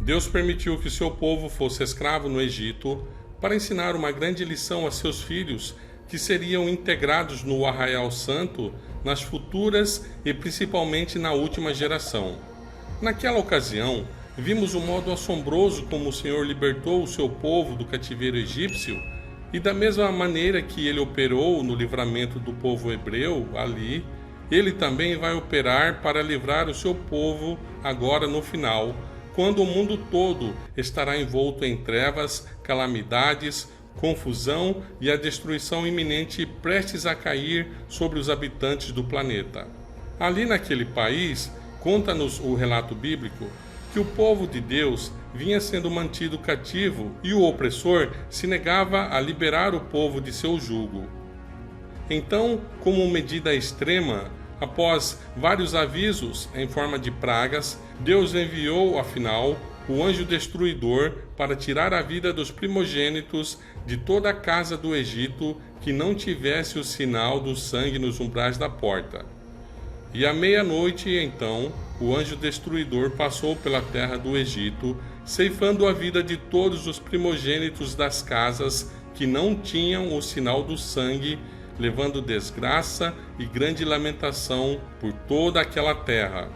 Deus permitiu que seu povo fosse escravo no Egito para ensinar uma grande lição a seus filhos que seriam integrados no Arraial Santo nas futuras e principalmente na última geração. Naquela ocasião, vimos o modo assombroso como o Senhor libertou o seu povo do cativeiro egípcio e da mesma maneira que ele operou no livramento do povo hebreu ali, ele também vai operar para livrar o seu povo agora no final, quando o mundo todo estará envolto em trevas, calamidades, confusão e a destruição iminente prestes a cair sobre os habitantes do planeta. Ali naquele país, conta-nos o relato bíblico, que o povo de Deus vinha sendo mantido cativo e o opressor se negava a liberar o povo de seu jugo. Então, como medida extrema, após vários avisos em forma de pragas, Deus enviou, afinal, o anjo destruidor para tirar a vida dos primogênitos de toda a casa do Egito que não tivesse o sinal do sangue nos umbrais da porta. E à meia-noite, então, o anjo destruidor passou pela terra do Egito, ceifando a vida de todos os primogênitos das casas que não tinham o sinal do sangue, levando desgraça e grande lamentação por toda aquela terra.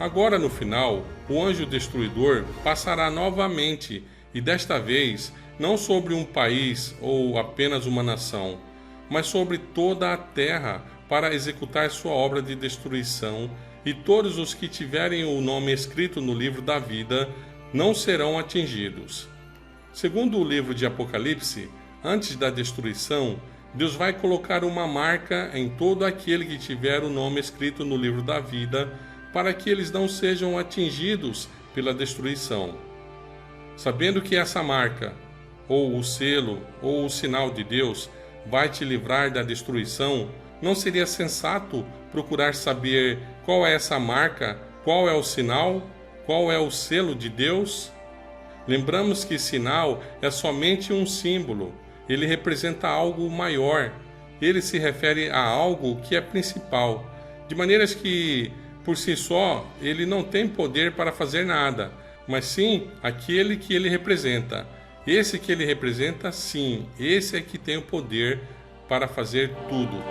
Agora, no final, o anjo destruidor passará novamente, e desta vez não sobre um país ou apenas uma nação, mas sobre toda a terra, para executar sua obra de destruição, e todos os que tiverem o nome escrito no livro da vida não serão atingidos. Segundo o livro de Apocalipse, antes da destruição, Deus vai colocar uma marca em todo aquele que tiver o nome escrito no livro da vida, para que eles não sejam atingidos pela destruição. Sabendo que essa marca, ou o selo, ou o sinal de Deus, vai te livrar da destruição, não seria sensato procurar saber qual é essa marca, qual é o sinal, qual é o selo de Deus? Lembramos que sinal é somente um símbolo. Ele representa algo maior. Ele se refere a algo que é principal, de maneiras que, por si só, ele não tem poder para fazer nada, mas sim aquele que ele representa. Esse que ele representa, sim, esse é que tem o poder para fazer tudo.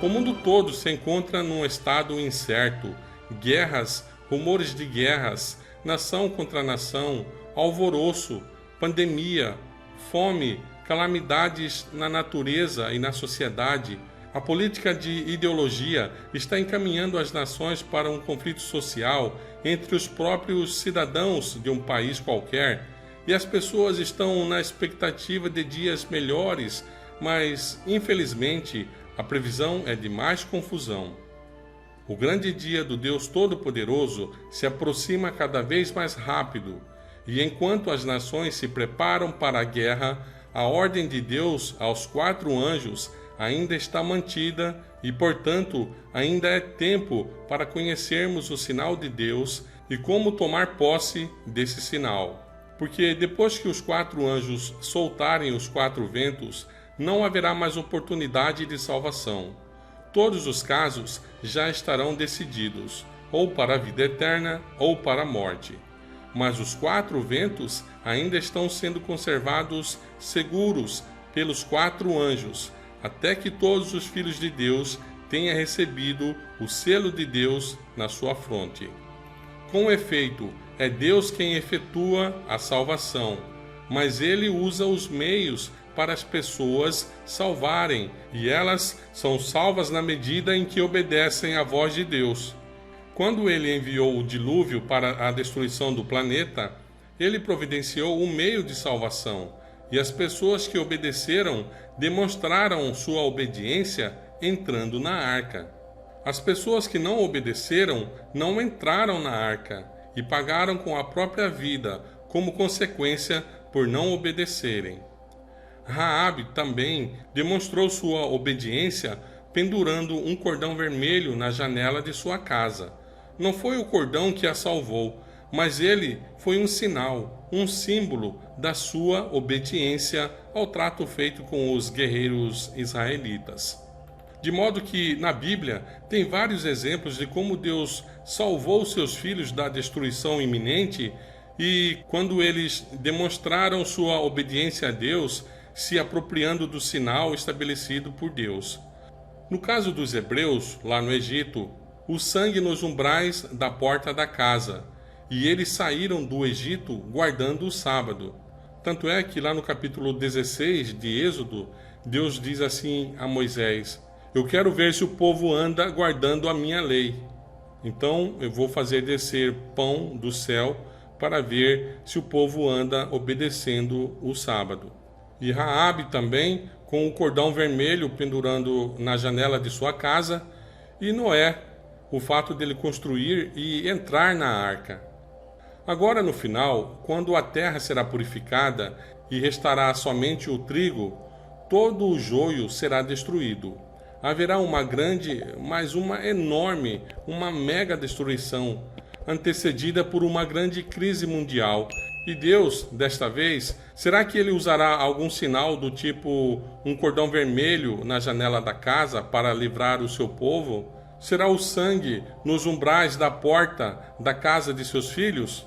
O mundo todo se encontra num estado incerto. Guerras, rumores de guerras, nação contra nação, alvoroço, pandemia, fome, calamidades na natureza e na sociedade. A política de ideologia está encaminhando as nações para um conflito social entre os próprios cidadãos de um país qualquer, e as pessoas estão na expectativa de dias melhores, mas, infelizmente, a previsão é de mais confusão. O grande dia do Deus Todo-Poderoso se aproxima cada vez mais rápido, e enquanto as nações se preparam para a guerra, a ordem de Deus aos 4 anjos ainda está mantida e, portanto, ainda é tempo para conhecermos o sinal de Deus e como tomar posse desse sinal. Porque depois que os 4 anjos soltarem os 4 ventos, não haverá mais oportunidade de salvação. Todos os casos já estarão decididos, ou para a vida eterna ou para a morte. Mas os 4 ventos ainda estão sendo conservados seguros pelos 4 anjos, até que todos os filhos de Deus tenham recebido o selo de Deus na sua fronte. Com efeito, é Deus quem efetua a salvação, mas Ele usa os meios para as pessoas salvarem, e elas são salvas na medida em que obedecem à voz de Deus. Quando Ele enviou o dilúvio para a destruição do planeta, Ele providenciou um meio de salvação, e as pessoas que obedeceram demonstraram sua obediência entrando na arca. As pessoas que não obedeceram não entraram na arca e pagaram com a própria vida como consequência por não obedecerem. Raabe também demonstrou sua obediência pendurando um cordão vermelho na janela de sua casa. Não foi o cordão que a salvou, mas ele foi um sinal, um símbolo da sua obediência ao trato feito com os guerreiros israelitas. De modo que na Bíblia tem vários exemplos de como Deus salvou seus filhos da destruição iminente e quando eles demonstraram sua obediência a Deus, se apropriando do sinal estabelecido por Deus. No caso dos hebreus, lá no Egito, o sangue nos umbrais da porta da casa, e eles saíram do Egito guardando o sábado. Tanto é que lá no capítulo 16 de Êxodo, Deus diz assim a Moisés: eu quero ver se o povo anda guardando a minha lei. Então eu vou fazer descer pão do céu para ver se o povo anda obedecendo o sábado. E Raabe também, com o cordão vermelho pendurando na janela de sua casa, e Noé, o fato dele construir e entrar na arca. Agora no final, quando a terra será purificada e restará somente o trigo, todo o joio será destruído. Haverá uma grande, mas uma enorme, uma mega destruição, antecedida por uma grande crise mundial. E Deus, desta vez, será que ele usará algum sinal do tipo um cordão vermelho na janela da casa para livrar o seu povo? Será o sangue nos umbrais da porta da casa de seus filhos?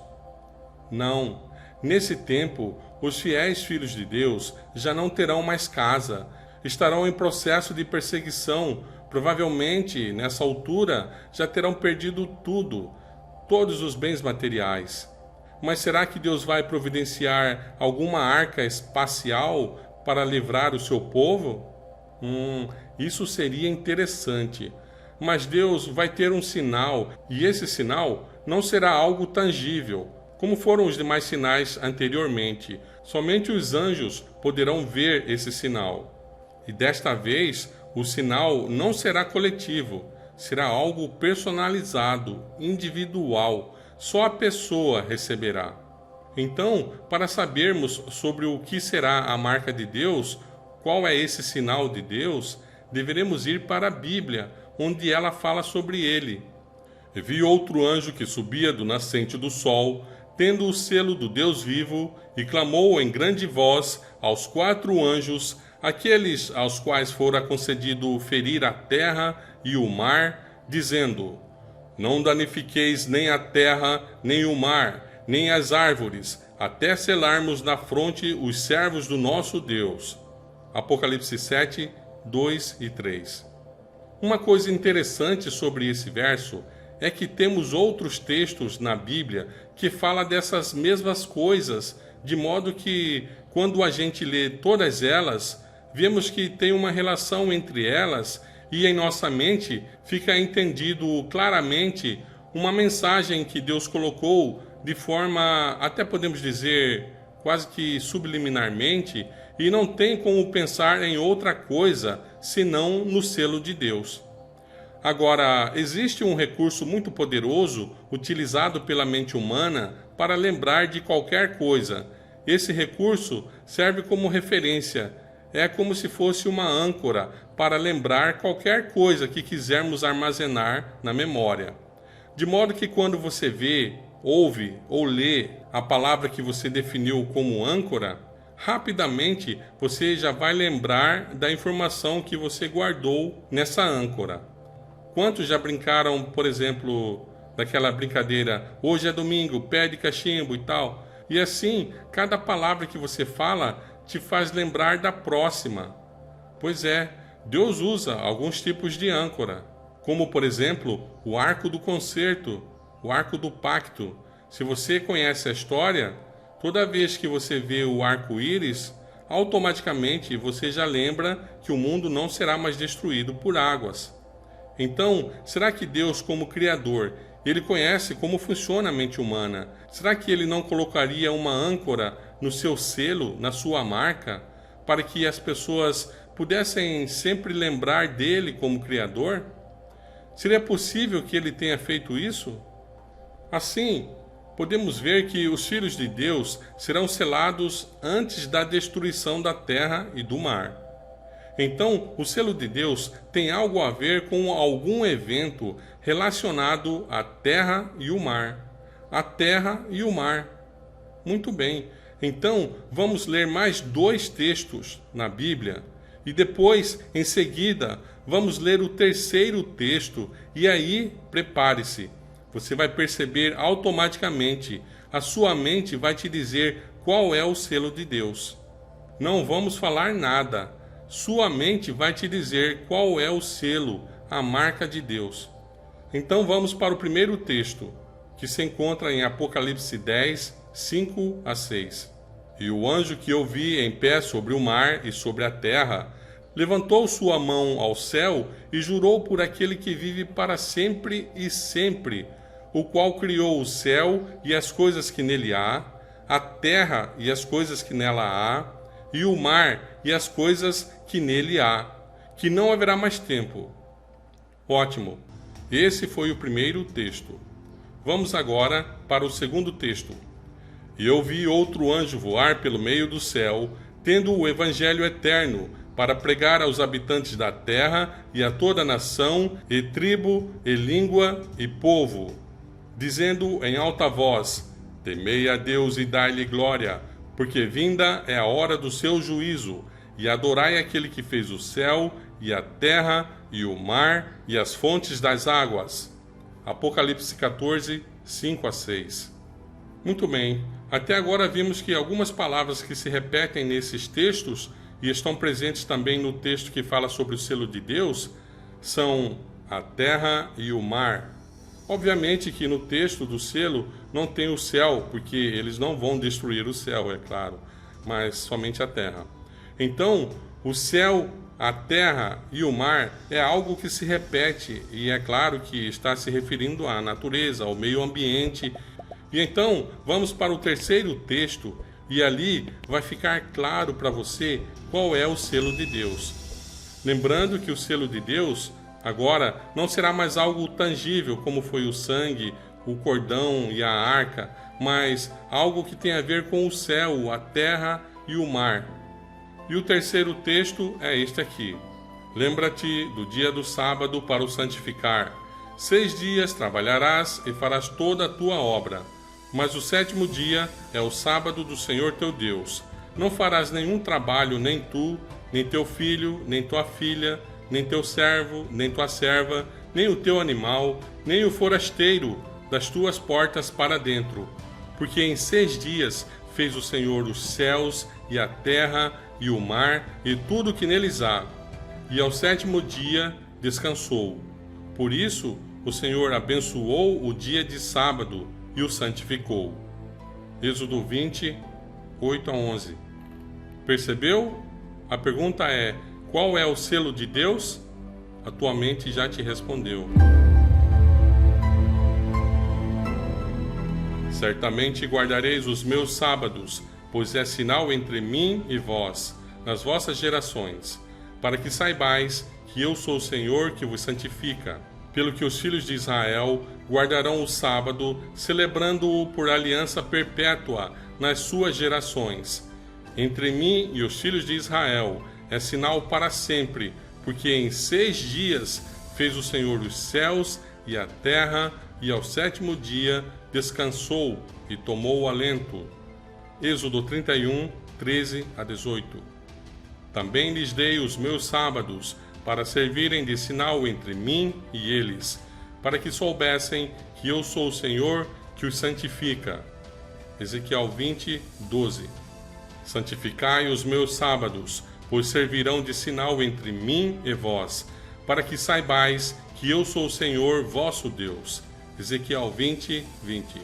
Não. Nesse tempo, os fiéis filhos de Deus já não terão mais casa. Estarão em processo de perseguição. Provavelmente, nessa altura, já terão perdido tudo, todos os bens materiais. Mas será que Deus vai providenciar alguma arca espacial para livrar o seu povo? Isso seria interessante. Mas Deus vai ter um sinal, e esse sinal não será algo tangível, como foram os demais sinais anteriormente. Somente os anjos poderão ver esse sinal. E desta vez, o sinal não será coletivo, será algo personalizado, individual. Só a pessoa receberá. Então, para sabermos sobre o que será a marca de Deus, qual é esse sinal de Deus, deveremos ir para a Bíblia, onde ela fala sobre ele. Vi outro anjo que subia do nascente do sol, tendo o selo do Deus vivo, e clamou em grande voz aos 4 anjos, aqueles aos quais fora concedido ferir a terra e o mar, dizendo: não danifiqueis nem a terra, nem o mar, nem as árvores, até selarmos na fronte os servos do nosso Deus. Apocalipse 7, 2 e 3. Uma coisa interessante sobre esse verso é que temos outros textos na Bíblia que falam dessas mesmas coisas, de modo que, quando a gente lê todas elas, vemos que tem uma relação entre elas e em nossa mente fica entendido claramente uma mensagem que Deus colocou de forma, até podemos dizer, quase que subliminarmente, e não tem como pensar em outra coisa senão no selo de Deus. Agora, existe um recurso muito poderoso utilizado pela mente humana para lembrar de qualquer coisa. Esse recurso serve como referência. É como se fosse uma âncora para lembrar qualquer coisa que quisermos armazenar na memória. De modo que quando você vê, ouve ou lê a palavra que você definiu como âncora, rapidamente você já vai lembrar da informação que você guardou nessa âncora. Quantos já brincaram, por exemplo, daquela brincadeira, hoje é domingo, pé de cachimbo e tal? E assim, cada palavra que você fala te faz lembrar da próxima. Pois é, Deus usa alguns tipos de âncora, como por exemplo, o arco do concerto, o arco do pacto. Se você conhece a história, toda vez que você vê o arco-íris, automaticamente você já lembra que o mundo não será mais destruído por águas. Então, será que Deus, como Criador, ele conhece como funciona a mente humana? Será que ele não colocaria uma âncora no seu selo, na sua marca, para que as pessoas pudessem sempre lembrar dele como Criador? Seria possível que ele tenha feito isso? Assim, podemos ver que os filhos de Deus serão selados antes da destruição da terra e do mar. Então, o selo de Deus tem algo a ver com algum evento relacionado à terra e o mar. A terra e o mar. Muito bem. Então, vamos ler mais 2 textos na Bíblia E depois, em seguida, vamos ler o terceiro texto. E aí, prepare-se. Você vai perceber automaticamente. A sua mente vai te dizer qual é o selo de Deus. Não vamos falar nada. Sua mente vai te dizer qual é o selo, a marca de Deus. Então vamos para o primeiro texto, que se encontra em Apocalipse 10, 5 a 6. E o anjo que eu vi em pé sobre o mar e sobre a terra, levantou sua mão ao céu e jurou por aquele que vive para sempre e sempre, o qual criou o céu e as coisas que nele há, a terra e as coisas que nela há, e o mar e as coisas que nele há, que não haverá mais tempo. Ótimo! Esse foi o primeiro texto. Vamos agora para o segundo texto. E eu vi outro anjo voar pelo meio do céu, tendo o evangelho eterno, para pregar aos habitantes da terra e a toda nação, e tribo, e língua, e povo, dizendo em alta voz: Temei a Deus e dai-lhe glória, porque vinda é a hora do seu juízo, e adorai aquele que fez o céu, e a terra, e o mar, e as fontes das águas. Apocalipse 14, 5 a 6. Muito bem, até agora vimos que algumas palavras que se repetem nesses textos e estão presentes também no texto que fala sobre o selo de Deus são a terra e o mar. Obviamente que no texto do selo não tem o céu, porque eles não vão destruir o céu, é claro, mas somente a terra. Então, o céu, a terra e o mar é algo que se repete e é claro que está se referindo à natureza, ao meio ambiente. E então, vamos para o terceiro texto e ali vai ficar claro para você qual é o selo de Deus. Lembrando que o selo de Deus agora não será mais algo tangível como foi o sangue, o cordão e a arca, mas algo que tem a ver com o céu, a terra e o mar. E o terceiro texto é este aqui. Lembra-te do dia do sábado para o santificar. 6 dias trabalharás e farás toda a tua obra. Mas o 7º dia é o sábado do Senhor teu Deus. Não farás nenhum trabalho, nem tu, nem teu filho, nem tua filha, nem teu servo, nem tua serva, nem o teu animal, nem o forasteiro das tuas portas para dentro. Porque em 6 dias fez o Senhor os céus e a terra e o mar e tudo que neles há. E ao 7º dia descansou. Por isso o Senhor abençoou o dia de sábado e o santificou. Êxodo 20, 8 a 11. Percebeu? A pergunta é: qual é o selo de Deus? A tua mente já te respondeu. Certamente guardareis os meus sábados, pois é sinal entre mim e vós, nas vossas gerações, para que saibais que eu sou o Senhor que vos santifica. Pelo que os filhos de Israel guardarão o sábado, celebrando-o por aliança perpétua nas suas gerações. Entre mim e os filhos de Israel é sinal para sempre, porque em 6 dias fez o Senhor os céus e a terra, e ao 7º dia descansou e tomou o alento. Êxodo 31, 13 a 18. Também lhes dei os meus sábados, para servirem de sinal entre mim e eles, para que soubessem que eu sou o Senhor que os santifica. Ezequiel 20, 12. Santificai os meus sábados, pois servirão de sinal entre mim e vós, para que saibais que eu sou o Senhor vosso Deus. Ezequiel 20, 20.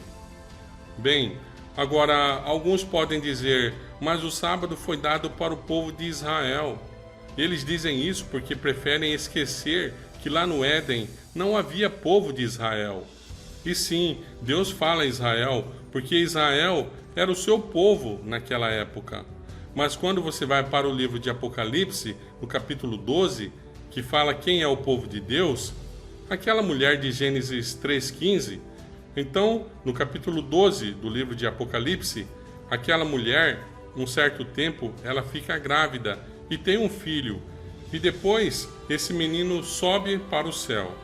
Bem, agora alguns podem dizer, mas o sábado foi dado para o povo de Israel. Eles dizem isso porque preferem esquecer que lá no Éden não havia povo de Israel. E sim, Deus fala a Israel porque Israel era o seu povo naquela época. Mas quando você vai para o livro de Apocalipse, no capítulo 12, que fala quem é o povo de Deus, aquela mulher de Gênesis 3,15, então, no capítulo 12 do livro de Apocalipse, aquela mulher, um certo tempo, ela fica grávida e tem um filho, e depois esse menino sobe para o céu.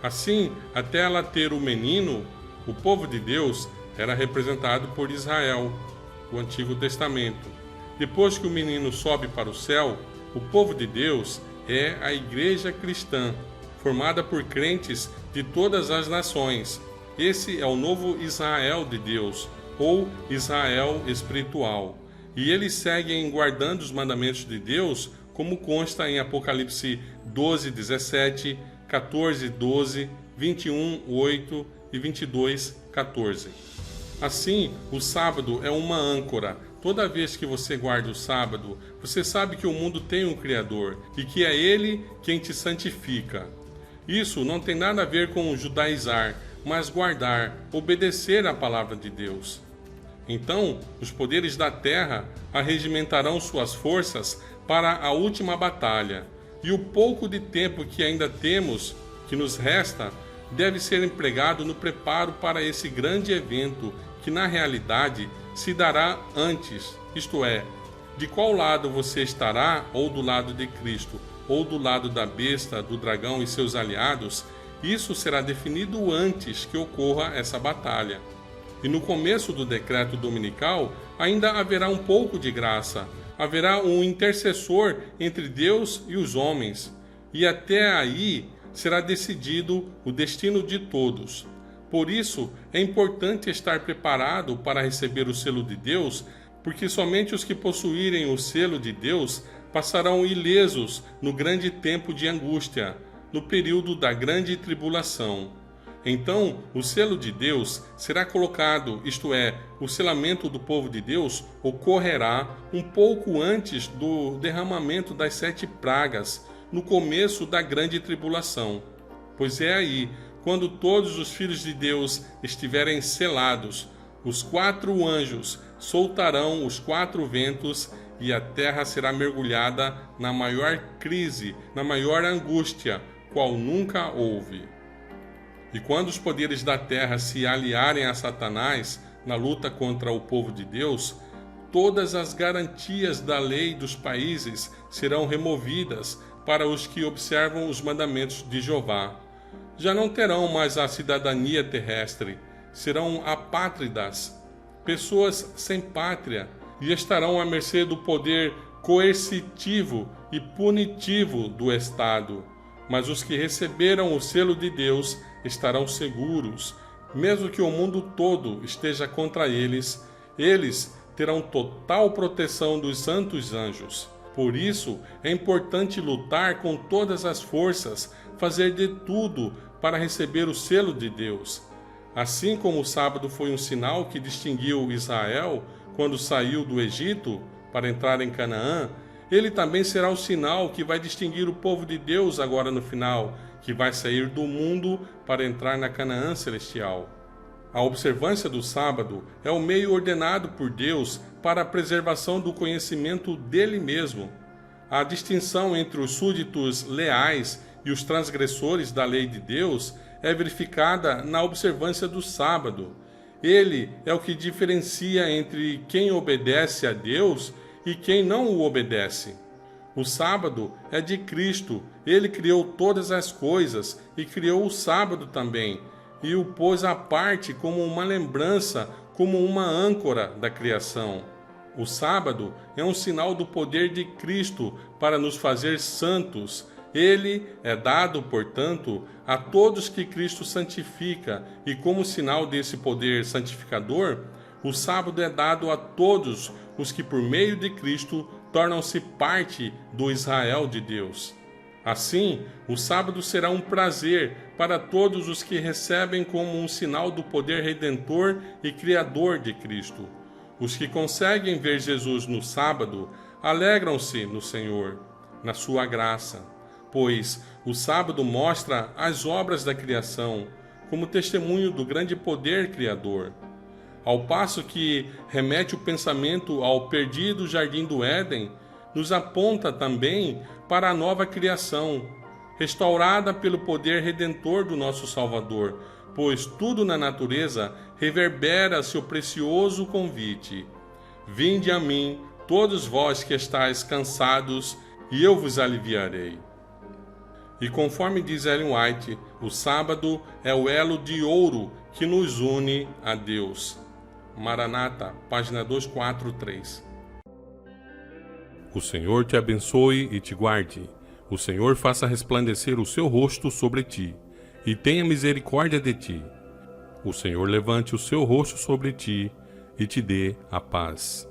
Assim, até ela ter o menino, o povo de Deus era representado por Israel, o Antigo Testamento. Depois que o menino sobe para o céu, O povo de Deus é a igreja cristã, formada por crentes de todas as nações. Esse é o novo Israel de Deus, ou Israel espiritual. E eles seguem guardando os mandamentos de Deus, como consta em Apocalipse 12, 17, 14, 12, 21, 8 e 22, 14. Assim, o sábado é uma âncora. Toda vez que você guarda o sábado, você sabe que o mundo tem um Criador e que é Ele quem te santifica. Isso não tem nada a ver com judaizar, mas guardar, obedecer à palavra de Deus. Então, os poderes da terra arregimentarão suas forças para a última batalha, e o pouco de tempo que ainda temos, que nos resta, deve ser empregado no preparo para esse grande evento que, na realidade, se dará antes, isto é, de qual lado você estará, ou do lado de Cristo, ou do lado da besta, do dragão e seus aliados. Isso será definido antes que ocorra essa batalha. E no começo do decreto dominical, ainda haverá um pouco de graça. Haverá um intercessor entre Deus e os homens. E até aí será decidido o destino de todos. Por isso, é importante estar preparado para receber o selo de Deus, porque somente os que possuírem o selo de Deus passarão ilesos no grande tempo de angústia, no período da grande tribulação. Então, o selo de Deus será colocado, isto é, o selamento do povo de Deus ocorrerá um pouco antes do derramamento das 7 pragas, no começo da grande tribulação. Pois é aí, quando todos os filhos de Deus estiverem selados, os 4 anjos soltarão os 4 ventos e a terra será mergulhada na maior crise, na maior angústia, qual nunca houve. E quando os poderes da terra se aliarem a Satanás na luta contra o povo de Deus, todas as garantias da lei dos países serão removidas para os que observam os mandamentos de Jeová. Já não terão mais a cidadania terrestre, serão apátridas, pessoas sem pátria, e estarão à mercê do poder coercitivo e punitivo do Estado. Mas os que receberam o selo de Deus estarão seguros. Mesmo que o mundo todo esteja contra eles, eles terão total proteção dos santos anjos. Por isso, é importante lutar com todas as forças, fazer de tudo para receber o selo de Deus. Assim como o sábado foi um sinal que distinguiu Israel quando saiu do Egito para entrar em Canaã, ele também será o sinal que vai distinguir o povo de Deus agora no final, que vai sair do mundo para entrar na Canaã celestial. A observância do sábado é o meio ordenado por Deus para a preservação do conhecimento dele mesmo. A distinção entre os súditos leais e os transgressores da lei de Deus é verificada na observância do sábado. Ele é o que diferencia entre quem obedece a Deus e quem não o obedece. O sábado é de Cristo. Ele criou todas as coisas e criou o sábado também, e o pôs à parte como uma lembrança, como uma âncora da criação. O sábado é um sinal do poder de Cristo para nos fazer santos. Ele é dado, portanto, a todos que Cristo santifica, e como sinal desse poder santificador, o sábado é dado a todos os que, por meio de Cristo, tornam-se parte do Israel de Deus. Assim, o sábado será um prazer para todos os que recebem como um sinal do poder redentor e criador de Cristo. Os que conseguem ver Jesus no sábado alegram-se no Senhor, na sua graça, pois o sábado mostra as obras da criação como testemunho do grande poder criador. Ao passo que remete o pensamento ao perdido jardim do Éden, nos aponta também para a nova criação, restaurada pelo poder redentor do nosso Salvador, pois tudo na natureza reverbera seu precioso convite. Vinde a mim, todos vós que estáis cansados, e eu vos aliviarei. E conforme diz Ellen White, o sábado é o elo de ouro que nos une a Deus. Maranata, página 243. O Senhor te abençoe e te guarde. O Senhor faça resplandecer o seu rosto sobre ti e tenha misericórdia de ti. O Senhor levante o seu rosto sobre ti e te dê a paz.